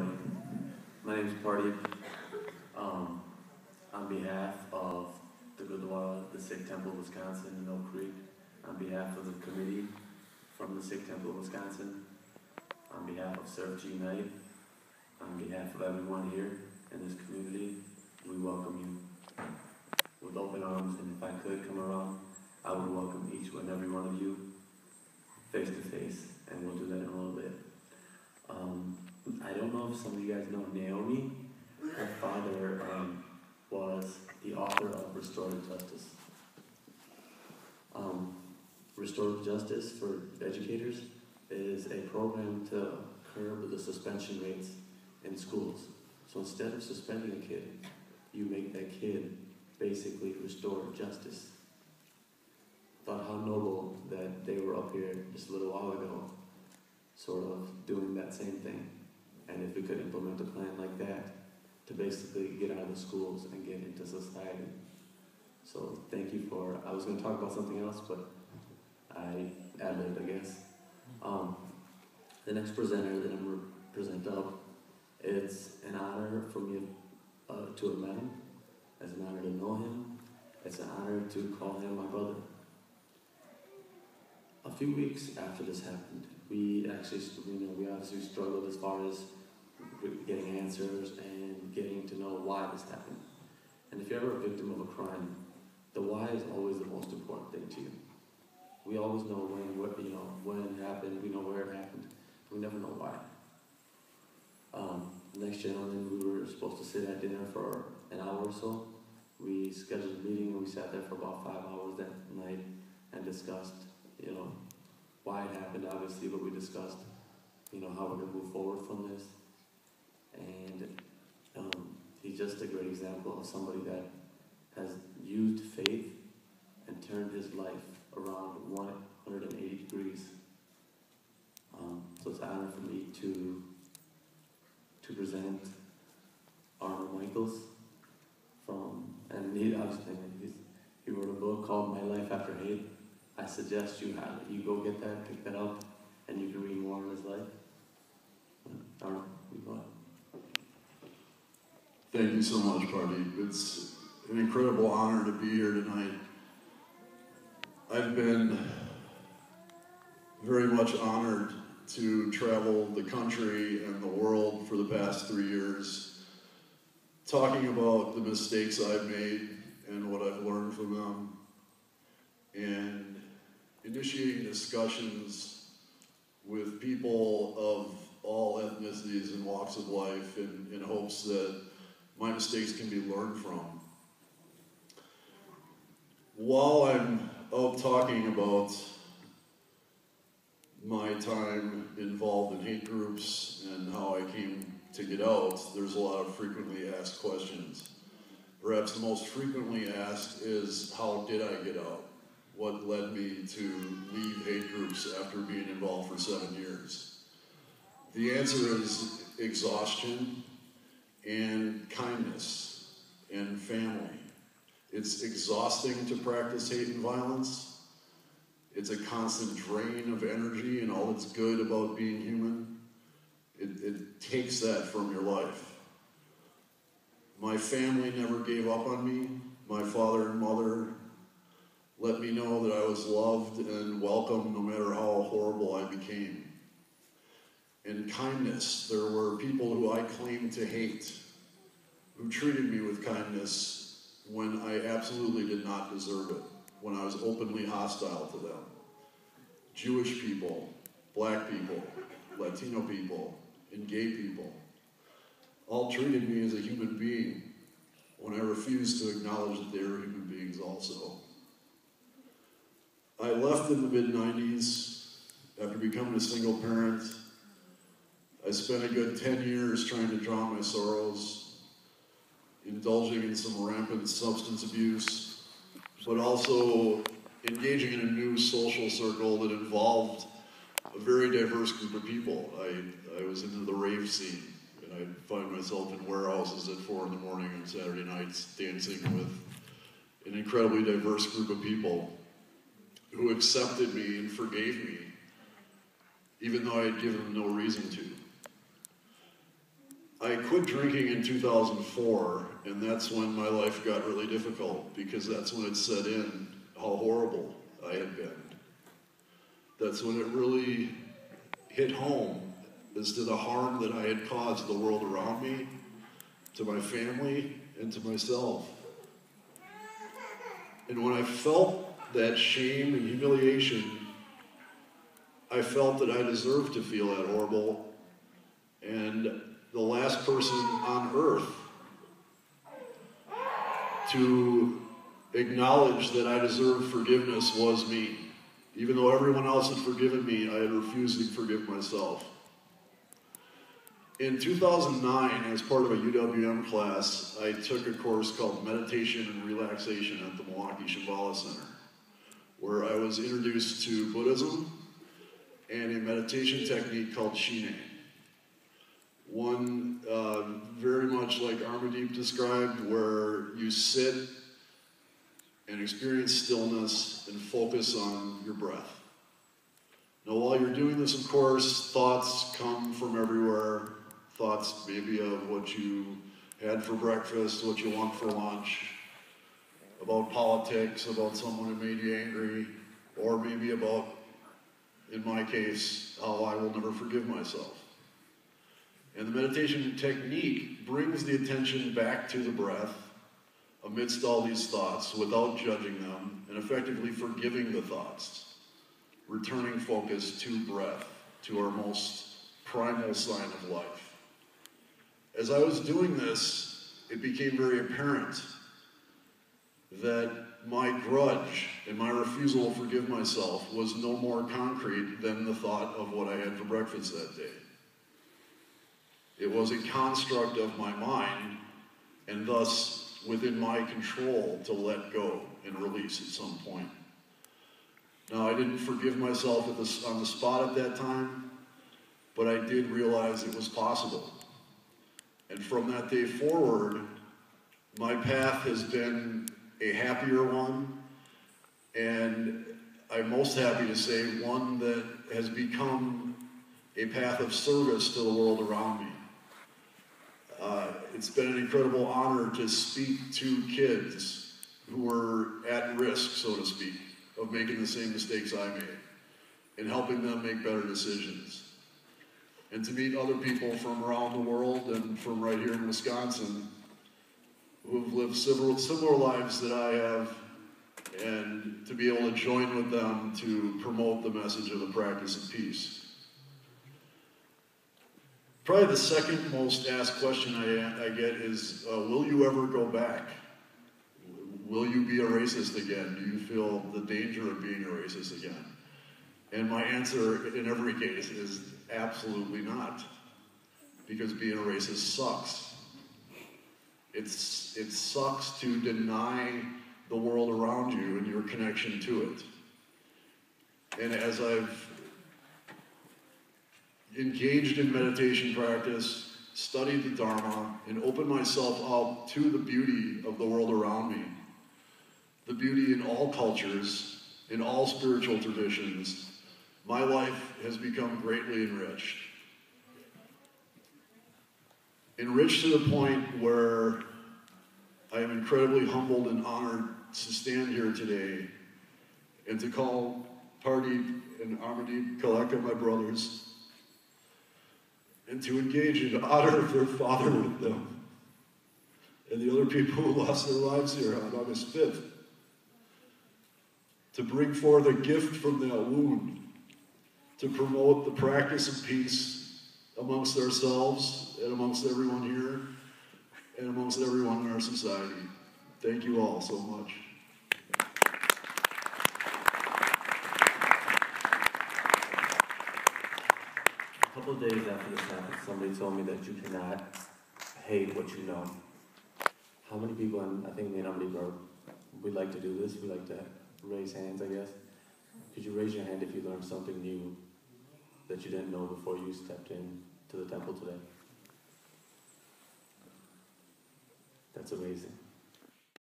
everybody. My name is Pardeep. On behalf of the Gurdwara, the Sikh Temple, Wisconsin, in Oak Creek, on behalf of the committee from the Sikh Temple, Wisconsin, on behalf of Surf Unite, on behalf of everyone here in this community, we welcome you with open arms, and if I could come around, I would welcome each and every one of you face to face, and we'll do that in a little bit. I don't know if some of you guys know Naomi. Her father was the author of Restorative Justice. Restorative Justice for educators is a program to curb the suspension rates in schools. So instead of suspending a kid, you make that kid basically restore justice. Thought how noble that they were up here just a little while ago, sort of doing that same thing. And if we could implement a plan like that to basically get out of the schools and get into society. So thank you for, I was going to talk about something else, but I ad-libbed, I guess. The next presenter that I'm going to present up, it's an honor for me to have met him. It's an honor to know him. It's an honor to call him my brother. A few weeks after this happened, we obviously struggled as far as getting answers and getting to know why this happened. And if you're ever a victim of a crime, the why is always the most important thing to you. We always know when it happened, we know where it happened, but we never know why. The next gentleman, we were supposed to sit at dinner for an hour or so. We scheduled a meeting and we sat there for about 5 hours that night and discussed, why it happened, obviously, but we discussed, how we're going to move forward from this. And he's just a great example of somebody that has used faith and turned his life around 180 degrees. So it's an honor for me to present Arno Michaelis he wrote a book called My Life After Hate. I suggest you have it. You go get that, pick that up, and you can read more on his life. Arno, you go ahead. Thank you so much, Pardeep. It's an incredible honor to be here tonight. I've been very much honored to travel the country and the world for the past 3 years, talking about the mistakes I've made and what I've learned from them, and initiating discussions with people of all ethnicities and walks of life in hopes that my mistakes can be learned from. While I'm out talking about my time involved in hate groups and how I came to get out, there's a lot of frequently asked questions. Perhaps the most frequently asked is, how did I get out? What led me to leave hate groups after being involved for 7 years? The answer is exhaustion and kindness and family. It's exhausting to practice hate and violence. It's a constant drain of energy and all that's good about being human. It takes that from your life. My family never gave up on me. My father and mother let me know that I was loved and welcome no matter how horrible I became. And kindness, there were people who I claimed to hate, who treated me with kindness when I absolutely did not deserve it, when I was openly hostile to them. Jewish people, black people, Latino people, and gay people all treated me as a human being when I refused to acknowledge that they were human beings also. I left in the mid-90s after becoming a single parent. I spent a good 10 years trying to drown my sorrows, indulging in some rampant substance abuse, but also engaging in a new social circle that involved a very diverse group of people. I was into the rave scene, and I'd find myself in warehouses at 4 in the morning on Saturday nights dancing with an incredibly diverse group of people who accepted me and forgave me, even though I had given them no reason to. I quit drinking in 2004, and that's when my life got really difficult, because that's when it set in how horrible I had been. That's when it really hit home as to the harm that I had caused the world around me, to my family, and to myself. And when I felt that shame and humiliation, I felt that I deserved to feel that horrible, and the last person on earth to acknowledge that I deserved forgiveness was me. Even though everyone else had forgiven me, I had refused to forgive myself. In 2009, as part of a UWM class, I took a course called Meditation and Relaxation at the Milwaukee Shambhala Center, where I was introduced to Buddhism and a meditation technique called Shine. One very much like Armadeep described, where you sit and experience stillness and focus on your breath. Now, while you're doing this, of course, thoughts come from everywhere. Thoughts maybe of what you had for breakfast, what you want for lunch, about politics, about someone who made you angry, or maybe about, in my case, how I will never forgive myself. And the meditation technique brings the attention back to the breath amidst all these thoughts without judging them and effectively forgiving the thoughts, returning focus to breath, to our most primal sign of life. As I was doing this, it became very apparent that my grudge and my refusal to forgive myself was no more concrete than the thought of what I had for breakfast that day. It was a construct of my mind, and thus within my control to let go and release at some point. Now, I didn't forgive myself on the spot at that time, but I did realize it was possible. And from that day forward, my path has been a happier one, and I'm most happy to say one that has become a path of service to the world around me. It's been an incredible honor to speak to kids who were at risk, so to speak, of making the same mistakes I made, and helping them make better decisions. And to meet other people from around the world and from right here in Wisconsin who have lived similar lives that I have, and to be able to join with them to promote the message of the practice of peace. Probably the second most asked question I get is, will you ever go back? Will you be a racist again? Do you feel the danger of being a racist again? And my answer in every case is absolutely not. Because being a racist sucks. It sucks to deny the world around you and your connection to it. And as I've engaged in meditation practice, studied the Dharma, and opened myself up to the beauty of the world around me, the beauty in all cultures, in all spiritual traditions, my life has become greatly enriched. Enriched to the point where I am incredibly humbled and honored to stand here today and to call Pardeep and Pardeep Kaleka my brothers, and to engage in honor of their father with them and the other people who lost their lives here on August 5th, to bring forth a gift from that wound, to promote the practice of peace amongst ourselves and amongst everyone here and amongst everyone in our society. Thank you all so much. A couple of days after this happened, somebody told me that you cannot hate what you know. How many people, and I think me and Amity we like to do this, we like to raise hands, I guess. Could you raise your hand if you learned something new that you didn't know before you stepped in to the temple today? That's amazing.